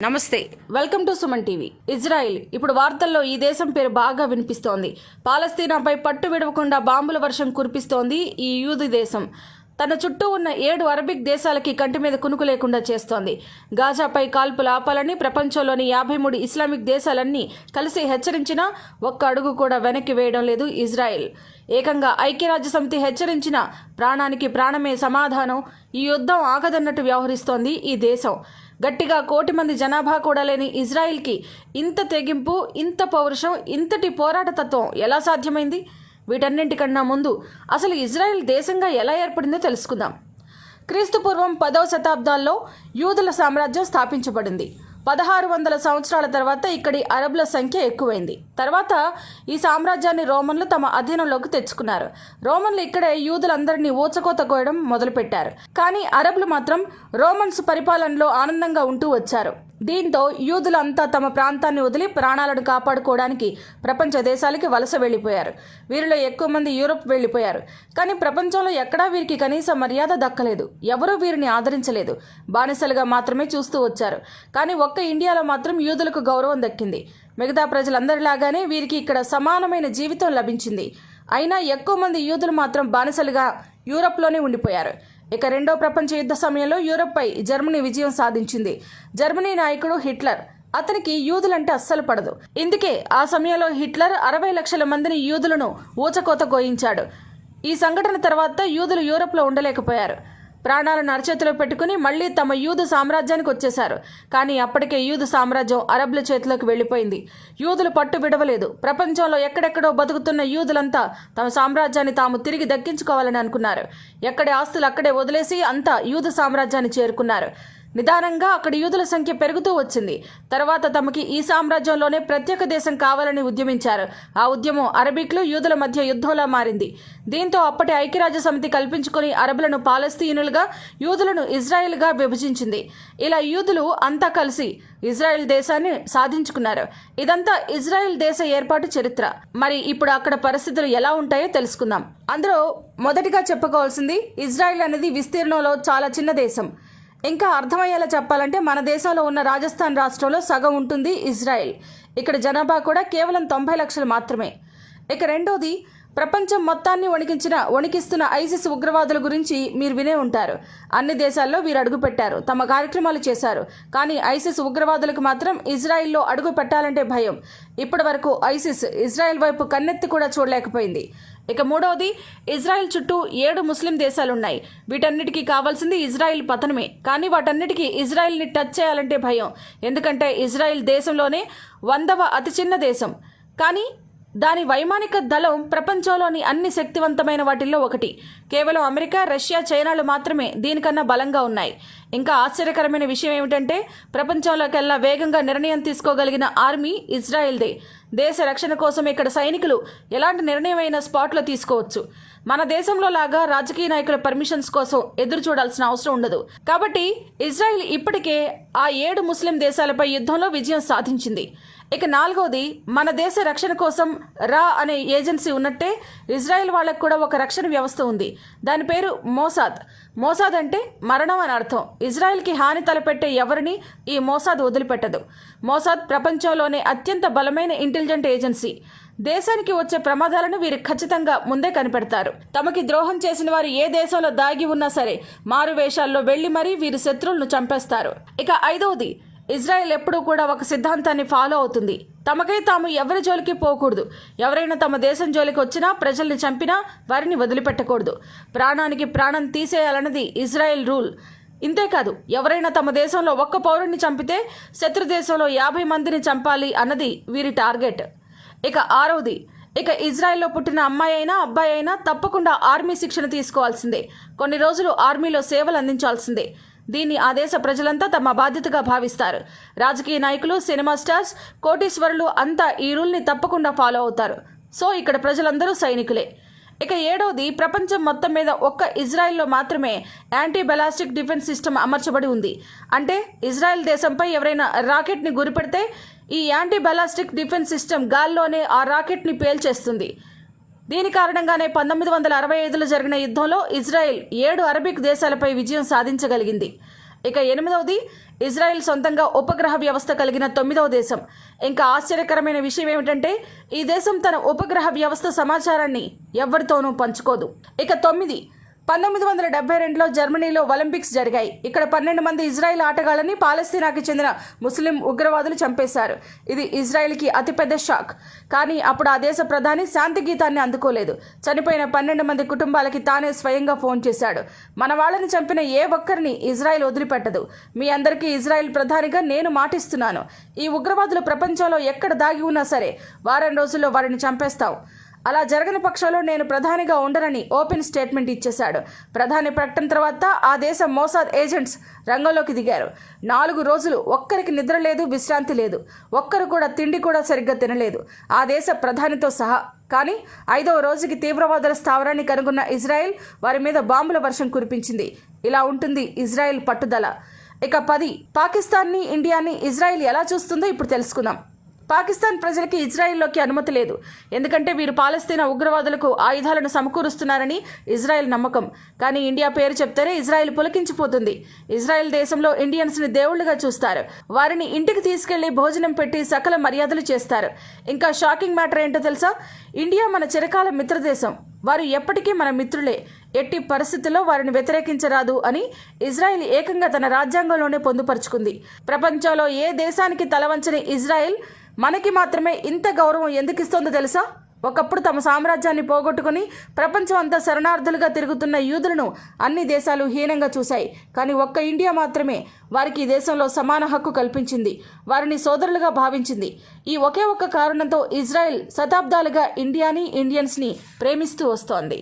నమస్తే, welcome to Suman TV. Israel ఇప్పుడు వార్తల్లో ఈ దేశం పేరు బాగా వినిపిస్తోంది. పాలస్తీనాపై పట్టు విడవకుండా బాంబుల వర్షం కురిపిస్తోంది ఈ యూదు దేశం. తన చుట్టూ ఉన్న 7 అరబిక్ దేశాలకి కంటి మీద కునుకు లేకుండా చేస్తోంది. గాజాపై కాల్పులు ఆపాలని ప్రపంచంలోని 53 ఇస్లామిక్ దేశాలన్నీ కలిసి హెచ్చరించినా ఒక్క అడుగు కూడా వెనక్కి వేయడం లేదు ఇజ్రాయిల్. ఏకంగా ఐక్యరాజ్య సమితి హెచ్చరించిన ప్రాణానికి ప్రాణమే సమాధానం. ఈ యుద్ధం ఆగదన్నట్టు వ్యవహరిస్తోంది ఈ దేశం. గట్టిగా 1 కోటి మంది జనాభా కూడా లేని ఇజ్రాయిల్కి ఇంత తెగింపు, ఇంత పౌరుషం, ఇంతటి పోరాట తత్వం ఎలా సాధ్యమైంది? వీటన్నింటికన్నా ముందు అసలు ఇజ్రాయిల్ దేశంగా ఎలా ఏర్పడిందో తెలుసుకుందాం. క్రీస్తుపూర్వం 10వ శతాబ్దాల్లో యూదుల సామ్రాజ్యం స్థాపించబడింది. 1600 సంవత్సరాల తర్వాత ఇక్కడి అరబ్ల సంఖ్య ఎక్కువైంది. తర్వాత ఈ సామ్రాజ్యాన్ని రోమన్లు తమ అధీనంలోకి తెచ్చుకున్నారు. రోమన్లు ఇక్కడే యూదులందరినీ ఊచకోత కోయడం మొదలుపెట్టారు. కానీ అరబ్లు మాత్రం రోమన్స్ పరిపాలనలో ఆనందంగా ఉంటూ వచ్చారు. దీంతో యూదులంతా తమ ప్రాంతాన్ని వదిలి ప్రాణాలను కాపాడుకోవడానికి ప్రపంచ దేశాలకి వలస వెళ్లిపోయారు. వీరిలో ఎక్కువ మంది యూరోప్ వెళ్లిపోయారు. కానీ ప్రపంచంలో ఎక్కడా వీరికి కనీస మర్యాద దక్కలేదు. ఎవరూ వీరిని ఆదరించలేదు. బానిసలుగా మాత్రమే చూస్తూ వచ్చారు. కానీ ఒక్క ఇండియాలో మాత్రం యూదులకు గౌరవం దక్కింది. మిగతా ప్రజలందరిలాగానే వీరికి ఇక్కడ సమానమైన జీవితం లభించింది. అయినా ఎక్కువ మంది యూదులు మాత్రం బానిసలుగా యూరోప్లోనే ఉండిపోయారు. ఇక 2వ ప్రపంచ యుద్ధ సమయంలో యూరోప్పై జర్మనీ విజయం సాధించింది. జర్మనీ నాయకుడు హిట్లర్. అతనికి యూదులంటే అస్సలు పడదు. ఇందుకే ఆ సమయంలో హిట్లర్ 60 లక్షల మందిని యూదులను ఊచకోత కోయించాడు. ఈ సంఘటన తర్వాత యూదులు యూరోప్లో ఉండలేకపోయారు. ప్రాణాలను అరచేతిలో పెట్టుకుని మళ్లీ తమ యూదు సామ్రాజ్యానికి వచ్చేశారు. కానీ అప్పటికే యూదు సామ్రాజ్యం అరబ్ల చేతిలోకి వెళ్లిపోయింది. యూదులు పట్టు విడవలేదు. ప్రపంచంలో ఎక్కడెక్కడో బతుకుతున్న యూదులంతా తమ సామ్రాజ్యాన్ని తాము తిరిగి దక్కించుకోవాలని అనుకున్నారు. ఎక్కడి ఆస్తులు అక్కడే వదిలేసి అంతా యూదు సామ్రాజ్యాన్ని చేరుకున్నారు. నిదానంగా అక్కడి యూదుల సంఖ్య పెరుగుతూ వచ్చింది. తర్వాత తమకి ఈ సామ్రాజ్యంలోనే ప్రత్యేక దేశం కావాలని ఉద్యమించారు. ఆ ఉద్యమం అరబిక్లు యూదుల మధ్య యుద్ధంలా మారింది. దీంతో అప్పటి ఐక్యరాజ్య సమితి కల్పించుకుని అరబులను పాలస్తీనులుగా, యూదులను ఇజ్రాయెల్గా విభజించింది. ఇలా యూదులు అంతా కలిసి ఇజ్రాయెల్ దేశాన్ని సాధించుకున్నారు. ఇదంతా ఇజ్రాయెల్ దేశ ఏర్పాటు చరిత్ర. మరి ఇప్పుడు అక్కడ పరిస్థితులు ఎలా ఉంటాయో తెలుసుకుందాం. అందులో మొదటిగా చెప్పుకోవాల్సింది, ఇజ్రాయెల్ అనేది విస్తీర్ణంలో చాలా చిన్న దేశం. ఇంకా అర్థమయ్యేలా చెప్పాలంటే మన దేశంలో ఉన్న రాజస్థాన్ రాష్ట్రంలో సగం ఉంటుంది ఇజ్రాయెల్. ఇక్కడ జనాభా కూడా కేవలం 90 లక్షలు మాత్రమే. ఇక రెండోది, ప్రపంచం మొత్తాన్ని వణికిస్తున్న ఐసిస్ ఉగ్రవాదుల గురించి మీరు వినే ఉంటారు. అన్ని దేశాల్లో వీరు అడుగుపెట్టారు, తమ కార్యక్రమాలు చేశారు. కానీ ఐసిస్ ఉగ్రవాదులకు మాత్రం ఇజ్రాయిల్లో అడుగు పెట్టాలంటే భయం. ఇప్పటి వరకు ఐసిస్ ఇజ్రాయెల్ వైపు కన్నెత్తి కూడా చూడలేకపోయింది. ఇక మూడవది, ఇజ్రాయెల్ చుట్టూ 7 ముస్లిం దేశాలున్నాయి. వీటన్నిటికీ కావాల్సింది ఇజ్రాయెల్ పతనమే. కానీ వాటన్నిటికీ ఇజ్రాయెల్ని టచ్ చేయాలంటే భయం. ఎందుకంటే ఇజ్రాయెల్ దేశంలోనే 100వ అతి చిన్న దేశం. కానీ దాని వైమానిక దళం ప్రపంచంలోని అన్ని శక్తివంతమైన వాటిల్లో ఒకటి. కేవలం అమెరికా, రష్యా, చైనాలు మాత్రమే దీనికన్నా బలంగా ఉన్నాయి. ఇంకా ఆశ్చర్యకరమైన విషయం ఏమిటంటే, ప్రపంచంలోకెల్లా వేగంగా నిర్ణయం తీసుకోగలిగిన ఆర్మీ ఇజ్రాయెల్దే. దేశ రక్షణ కోసం ఇక్కడ సైనికులు ఎలాంటి నిర్ణయం అయినా స్పాట్లో తీసుకోవచ్చు. మన దేశంలో లాగా రాజకీయ నాయకుల పర్మిషన్స్ కోసం ఎదురు చూడాల్సిన అవసరం ఉండదు. కాబట్టి ఇజ్రాయెల్ ఇప్పటికే ఆ 7 ముస్లిం దేశాలపై యుద్ధంలో విజయం సాధించింది. ఇక నాలుగవది, మన దేశ రక్షణ కోసం రా అనే ఏజెన్సీ ఉన్నట్టే ఇజ్రాయెల్ వాళ్ళకు కూడా ఒక రక్షణ వ్యవస్థ ఉంది. దాని పేరు మోసాద్. మోసాద్ అంటే మరణం అని అర్థం. ఇజ్రాయెల్కి హాని తలపెట్టే ఎవరిని ఈ మోసాద్ వదిలిపెట్టదు. మోసాద్ ప్రపంచంలోనే అత్యంత బలమైన ఇంటెలిజెంట్ ఏజెన్సీ. దేశానికి వచ్చే ప్రమాదాలను వీరు ఖచ్చితంగా ముందే కనిపెడతారు. తమకి ద్రోహం చేసిన వారు ఏ దేశంలో దాగి ఉన్నా సరే మారు వేషాల్లో వెళ్లి మరీ వీరి శత్రువులను చంపేస్తారు. ఇక ఐదవది, ఇజ్రాయెల్ ఎప్పుడూ కూడా ఒక సిద్ధాంతాన్ని ఫాలో అవుతుంది. తమకై తాము ఎవరి జోలికి పోకూడదు. ఎవరైనా తమ దేశం జోలికి వచ్చినా, ప్రజల్ని చంపినా వారిని వదిలిపెట్టకూడదు. ప్రాణానికి ప్రాణం తీసేయాలన్నది ఇజ్రాయెల్ రూల్. ఇంతేకాదు, ఎవరైనా తమ దేశంలో ఒక్క పౌరుడిని చంపితే శత్రు దేశంలో 50 మందిని చంపాలి అన్నది వీరి టార్గెట్. ఇక ఆరవది, ఇక ఇజ్రాయెల్లో పుట్టిన అమ్మాయి అయినా అబ్బాయి అయినా తప్పకుండా ఆర్మీ శిక్షణ తీసుకోవాల్సిందే. కొన్ని రోజులు ఆర్మీలో సేవలు అందించాల్సిందే. దీన్ని ఆ దేశ ప్రజలంతా తమ బాధ్యతగా భావిస్తారు. రాజకీయ నాయకులు, సినిమా స్టార్స్, కోటీశ్వరులు అంతా ఈ రూల్ని తప్పకుండా ఫాలో అవుతారు. సో ఇక్కడ ప్రజలందరూ సైనికులే. ఇక ఏడవది, ప్రపంచం మొత్తం మీద ఒక్క ఇజ్రాయెల్లో మాత్రమే యాంటీ బలాస్టిక్ డిఫెన్స్ సిస్టమ్ అమర్చబడి ఉంది. అంటే ఇజ్రాయెల్ దేశంపై ఎవరైనా రాకెట్ని గురిపెడితే ఈ యాంటీ బలాస్టిక్ డిఫెన్స్ సిస్టమ్ గాల్లోనే ఆ రాకెట్ని పేల్చేస్తుంది. దీని కారణంగానే 1965లో జరిగిన యుద్ధంలో ఇజ్రాయెల్ 7 అరబిక్ దేశాలపై విజయం సాధించగలిగింది. ఇక 8వది, ఇజ్రాయెల్ సొంతంగా ఉపగ్రహ వ్యవస్థ కలిగిన 9వ దేశం. ఇంకా ఆశ్చర్యకరమైన విషయం ఏమిటంటే ఈ దేశం తన ఉపగ్రహ వ్యవస్థ సమాచారాన్ని ఎవరితోనూ పంచుకోదు. ఇక 9, 1972లో జర్మనీలో ఒలింపిక్స్ జరిగాయి. ఇక్కడ 12 మంది ఇజ్రాయెల్ ఆటగాళ్లని పాలస్తీనాకి చెందిన ముస్లిం ఉగ్రవాదులు చంపేశారు. ఇది ఇజ్రాయెల్కి అతిపెద్ద షాక్. కానీ అప్పుడు ఆ దేశ ప్రధాని శాంతి గీతాన్ని అందుకోలేదు. చనిపోయిన 12 మంది కుటుంబాలకి తానే స్వయంగా ఫోన్ చేశాడు. మన వాళ్ళని చంపిన ఏ ఒక్కరిని ఇజ్రాయెల్ వదిలిపెట్టదు. మీ అందరికీ ఇజ్రాయెల్ ప్రధానిగా నేను మాటిస్తున్నాను. ఈ ఉగ్రవాదులు ప్రపంచంలో ఎక్కడ దాగి ఉన్నా సరే వారం రోజుల్లో వారిని చంపేస్తాం. అలా జరగని పక్షంలో నేను ప్రధానిగా ఉండనని ఓపెన్ స్టేట్మెంట్ ఇచ్చేశాడు. ప్రధాని ప్రకటన తర్వాత ఆ దేశ మోసాద్ ఏజెంట్స్ రంగంలోకి దిగారు. 4 రోజులు ఒక్కరికి నిద్ర లేదు, విశ్రాంతి లేదు. ఒక్కరు కూడా తిండి కూడా సరిగ్గా తినలేదు, ఆ దేశ ప్రధానితో సహా. కానీ 5వ రోజుకి తీవ్రవాదుల స్థావరాన్ని కనుగొన్న ఇజ్రాయెల్ వారి మీద బాంబుల వర్షం కురిపించింది. ఇలా ఉంటుంది ఇజ్రాయెల్ పట్టుదల. ఇక 10, పాకిస్తాన్ని, ఇండియాని ఇజ్రాయెల్ ఎలా చూస్తుందో ఇప్పుడు తెలుసుకుందాం. పాకిస్తాన్ ప్రజలకి ఇజ్రాయెల్లోకి అనుమతి లేదు. ఎందుకంటే వీరు పాలస్తీనా ఉగ్రవాదులకు ఆయుధాలను సమకూరుస్తున్నారని ఇజ్రాయెల్ నమ్మకం. కానీ ఇండియా పేరు చెప్తేనే ఇజ్రాయెల్ పులకించిపోతుంది. ఇజ్రాయెల్ దేశంలో ఇండియన్స్ని దేవుళ్లుగా చూస్తారు. వారిని ఇంటికి తీసుకెళ్లి భోజనం పెట్టి సకల మర్యాదలు చేస్తారు. ఇంకా షాకింగ్ మ్యాటర్ ఏంటో తెలుసా? ఇండియా మన చిరకాల మిత్రదేశం. వారు ఎప్పటికీ మన మిత్రులే. ఎట్టి పరిస్థితుల్లో వారిని వ్యతిరేకించరాదు అని ఇజ్రాయెల్ ఏకంగా తన రాజ్యాంగంలోనే పొందుపరుచుకుంది. ప్రపంచంలో ఏ దేశానికి తలవంచని ఇజ్రాయెల్ మనకి మాత్రమే ఇంత గౌరవం ఎందుకు ఇస్తోందో తెలుసా? ఒకప్పుడు తమ సామ్రాజ్యాన్ని పోగొట్టుకుని ప్రపంచం అంతా శరణార్థులుగా తిరుగుతున్న యూదులను అన్ని దేశాలు హీనంగా చూశాయి. కానీ ఒక్క ఇండియా మాత్రమే వారికి ఈ దేశంలో సమాన హక్కు కల్పించింది. వారిని సోదరులుగా భావించింది. ఈ ఒకే ఒక్క కారణంతో ఇజ్రాయెల్ శతాబ్దాలుగా ఇండియాని, ఇండియన్స్ని ప్రేమిస్తూ వస్తోంది.